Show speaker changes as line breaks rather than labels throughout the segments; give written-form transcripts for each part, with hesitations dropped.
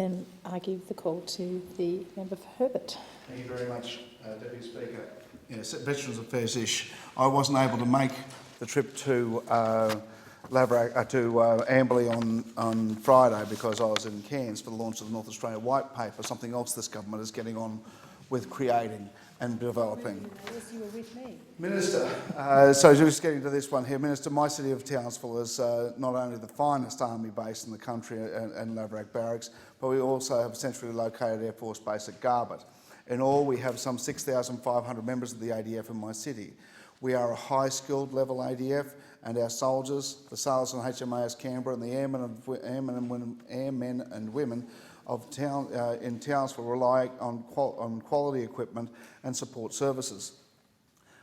Then I give the call to the member for Herbert.
Thank you very much, Deputy Speaker. Yes, Veterans Affairs-ish. I wasn't able to make the trip to Amberley on Friday because I was in Cairns for the launch of the North Australia White Paper, something else this government is getting on with creating and developing.
Yes, you were with me.
Minister, so just getting to this one here, Minister, my city of Townsville is not only the finest army base in the country and Laverack Barracks, but we also have a centrally located Air Force base at Garbutt. In all, we have some 6,500 members of the ADF in my city. We are a high-skilled level ADF, and our soldiers, the sailors on HMAS Canberra and the airmen and women of in Townsville rely on quality equipment and support services.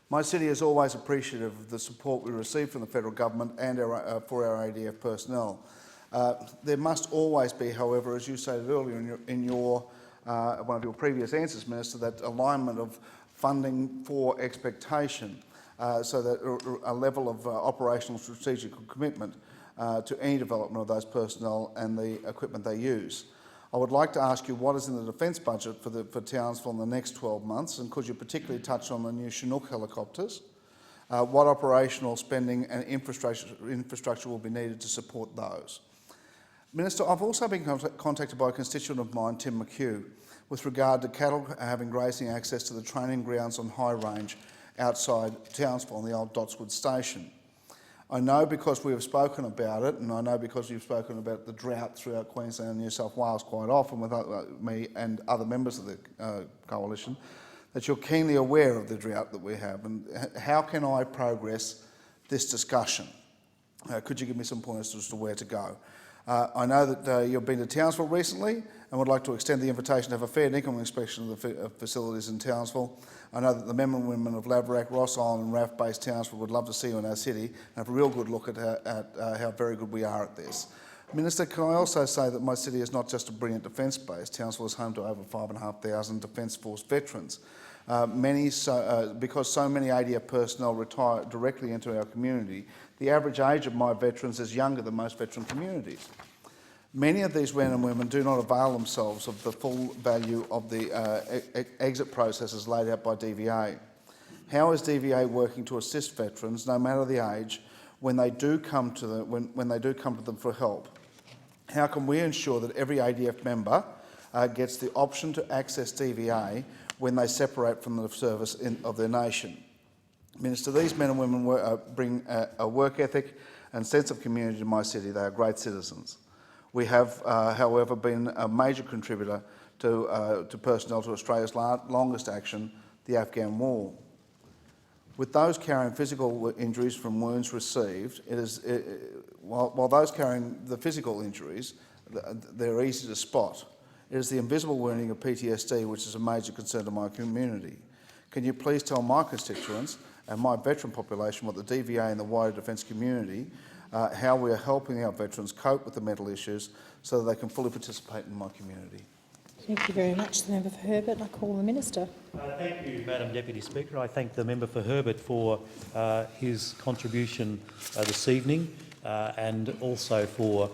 My city is always appreciative of the support we receive from the federal government and for our ADF personnel. There must always be, however, as you stated earlier in your one of your previous answers, Minister, that alignment of funding for expectation, so that a level of operational strategic commitment to any development of those personnel and the equipment they use. I would like to ask you what is in the defence budget for Townsville in the next 12 months, and could you particularly touch on the new Chinook helicopters? What operational spending and infrastructure will be needed to support those? Minister, I've also been contacted by a constituent of mine, Tim McHugh, with regard to cattle having grazing access to the training grounds on High Range outside Townsville on the old Dotswood station. I know because we have spoken about it, and I know because you've spoken about the drought throughout Queensland and New South Wales quite often with me and other members of the coalition, that you're keenly aware of the drought that we have, and how can I progress this discussion? Could you give me some pointers as to where to go? I know that you've been to Townsville recently and would like to extend the invitation to have a fair and economic inspection of the facilities in Townsville. I know that the men and women of Laverack, Ross Island and RAF Base Townsville would love to see you in our city and have a real good look at how very good we are at this. Minister, can I also say that my city is not just a brilliant defence base. Townsville is home to over 5,500 Defence Force veterans. Because so many ADF personnel retire directly into our community, the average age of my veterans is younger than most veteran communities. Many of these men and women do not avail themselves of the full value of the exit processes laid out by DVA. How is DVA working to assist veterans, no matter the age, when they do come to them for help? How can we ensure that every ADF member gets the option to access DVA when they separate from the service of their nation? Minister, these men and women bring a work ethic and sense of community to my city. They are great citizens. We have, however, been a major contributor to personnel to Australia's longest action, the Afghan War. With those carrying physical injuries from wounds received, while those carrying the physical injuries, they're easy to spot. It is the invisible wounding of PTSD which is a major concern to my community. Can you please tell my constituents and my veteran population what the DVA and the wider defence community, how we are helping our veterans cope with the mental issues so that they can fully participate in my community?
Thank you very much, the member for Herbert. I call the Minister.
Thank you, Madam Deputy Speaker. I thank the member for Herbert for his contribution this evening and also for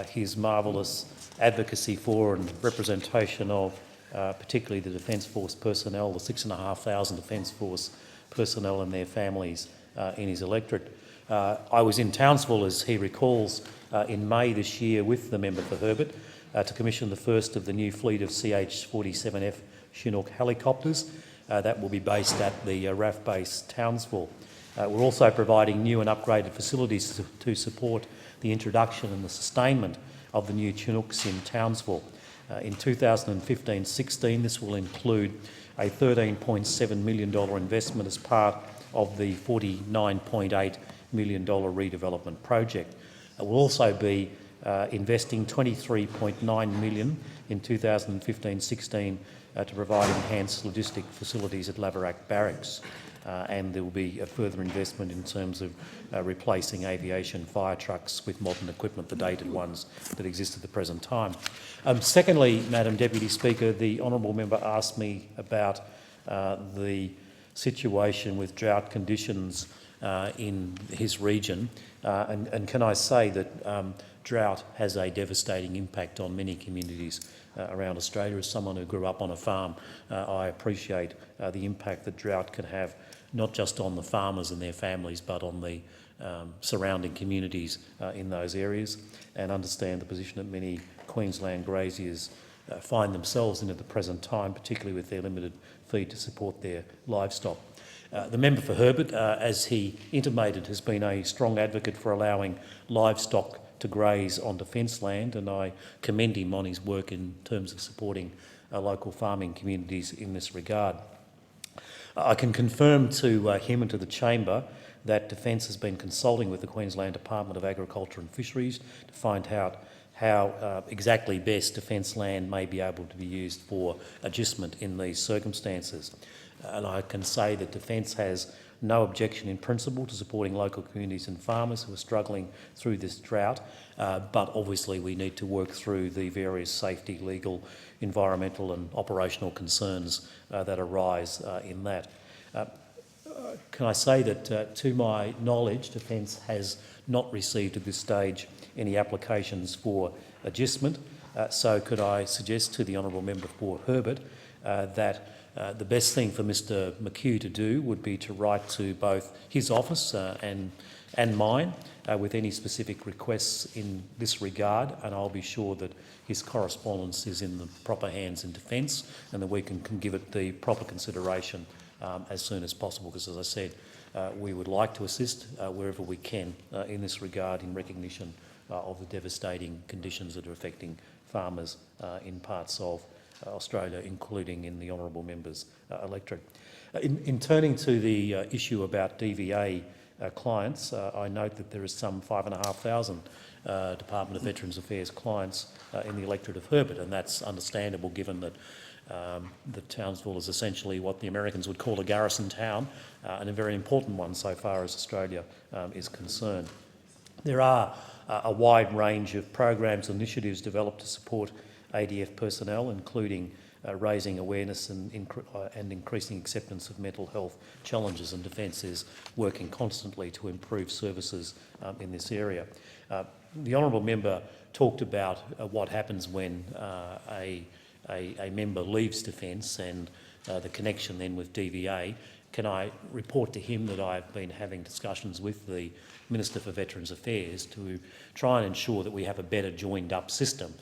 his marvellous advocacy for and representation of particularly the Defence Force personnel, the 6,500 Defence Force personnel and their families in his electorate. I was in Townsville, as he recalls, in May this year with the member for Herbert to commission the first of the new fleet of CH-47F Chinook helicopters that will be based at the RAF base Townsville. We're also providing new and upgraded facilities to support the introduction and the sustainment of the new Chinooks in Townsville. In 2015-16, this will include a $13.7 million investment as part of the $49.8 million redevelopment project. We'll also be investing $23.9 million in 2015-16 to provide enhanced logistic facilities at Laverack Barracks. And there will be a further investment in terms of replacing aviation fire trucks with modern equipment, the dated ones that exist at the present time. Secondly, Madam Deputy Speaker, the honourable member asked me about the situation with drought conditions in his region. And can I say that drought has a devastating impact on many communities around Australia. As someone who grew up on a farm, I appreciate the impact that drought can have, not just on the farmers and their families, but on the surrounding communities in those areas, and understand the position that many Queensland graziers find themselves in at the present time, particularly with their limited feed to support their livestock. The member for Herbert, as he intimated, has been a strong advocate for allowing livestock to graze on defence land, and I commend him on his work in terms of supporting local farming communities in this regard. I can confirm to him and to the chamber that Defence has been consulting with the Queensland Department of Agriculture and Fisheries to find out how exactly best defence land may be able to be used for adjustment in these circumstances. And I can say that Defence has no objection in principle to supporting local communities and farmers who are struggling through this drought, but obviously we need to work through the various safety, legal, environmental and operational concerns that arise in that. Can I say that, to my knowledge, Defence has not received at this stage any applications for adjustment. So could I suggest to the Honourable Member for Herbert that the best thing for Mr McHugh to do would be to write to both his office and mine with any specific requests in this regard, and I'll be sure that his correspondence is in the proper hands in Defence and that we can give it the proper consideration as soon as possible, because, as I said, we would like to assist wherever we can in this regard, in recognition of the devastating conditions that are affecting farmers in parts of Australia, including in the Honourable Member's electorate. In turning to the issue about DVA clients, I note that there is some 5,500 Department of Veterans Affairs clients in the electorate of Herbert, and that's understandable given that Townsville is essentially what the Americans would call a garrison town, and a very important one so far as Australia is concerned. There are a wide range of programs and initiatives developed to support ADF personnel, including raising awareness and increasing acceptance of mental health challenges, and Defence is working constantly to improve services in this area. The Honourable Member talked about what happens when a member leaves Defence and the connection then with DVA. Can I report to him that I've been having discussions with the Minister for Veterans Affairs to try and ensure that we have a better joined up system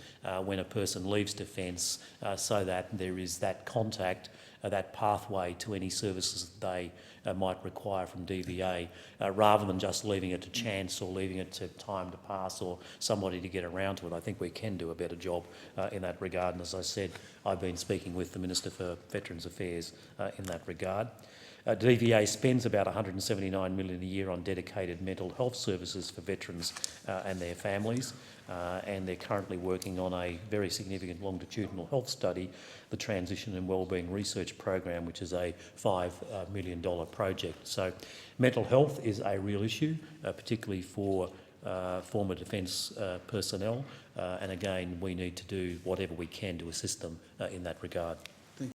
when a person leaves Defence, so that there is that contact, that pathway to any services that they might require from DVA, rather than just leaving it to chance or leaving it to time to pass or somebody to get around to it. I think we can do a better job in that regard, and as I said, I've been speaking with the Minister for Veterans Affairs in that regard. DVA spends about $179 million a year on dedicated mental health services for veterans and their families, and they're currently working on a very significant longitudinal health study, the Transition and Wellbeing Research Program, which is a $5 million project. So mental health is a real issue, particularly for former Defence personnel, and again, we need to do whatever we can to assist them in that regard.